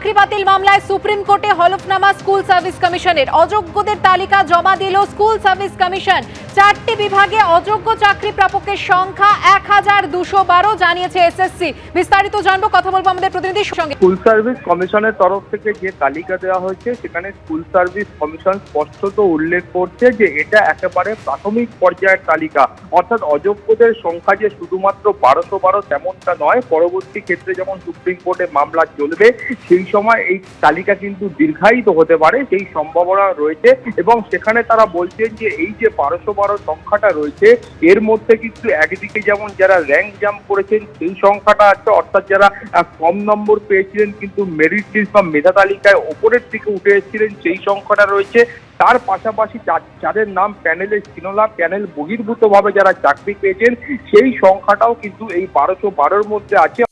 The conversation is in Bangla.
চাকরি বাতিল মামলায় সুপ্রিম কোর্টে হলফনামা স্কুল সার্ভিস কমিশনের। অযোগ্যদের তালিকা জমা দিল স্কুল সার্ভিস কমিশন। 4টি বিভাগে অযোগ্য চাকরি প্রাপকের সংখ্যা 1212 জানিয়েছে এসএসসি। বিস্তারিত জানবো, কথা বলবো আমাদের প্রতিনিধির সঙ্গে। স্কুল সার্ভিস কমিশনের তরফ থেকে যে তালিকা দেওয়া হয়েছে সেখানে স্কুল সার্ভিস কমিশন স্পষ্টত উল্লেখ করছে যে এটা একেবারে প্রাথমিক পর্যায়ের তালিকা, অর্থাৎ অযোগ্যদের সংখ্যা যে শুধুমাত্র 1212 তেমনটা নয়। পরবর্তী ক্ষেত্রে যখন সুপ্রিম কোর্টে মামলা চলবে সেই সময় এই তালিকা কিন্তু দীর্ঘায়িত হতে পারে, সেই সম্ভাবনা রয়েছে। এবং সেখানে তারা বলছেন যে এই যে 1212 সংখ্যাটা রয়েছে এর মধ্যে কিন্তু একদিকে যেমন যারা র্যাঙ্ক জাম্প করেছেন সেই সংখ্যাটা আছে, অর্থাৎ যারা কম নম্বর পেয়েছিলেন কিন্তু মেরিট লিস্ট বা মেধা তালিকায় ওপরের দিকে উঠে এসেছিলেন সেই সংখ্যাটা রয়েছে। তার পাশাপাশি যাদের নাম প্যানেলে ছিল না, প্যানেল বহির্ভূতভাবে যারা চাকরি পেয়েছেন সেই সংখ্যাটাও কিন্তু এই 1212-র মধ্যে আছে।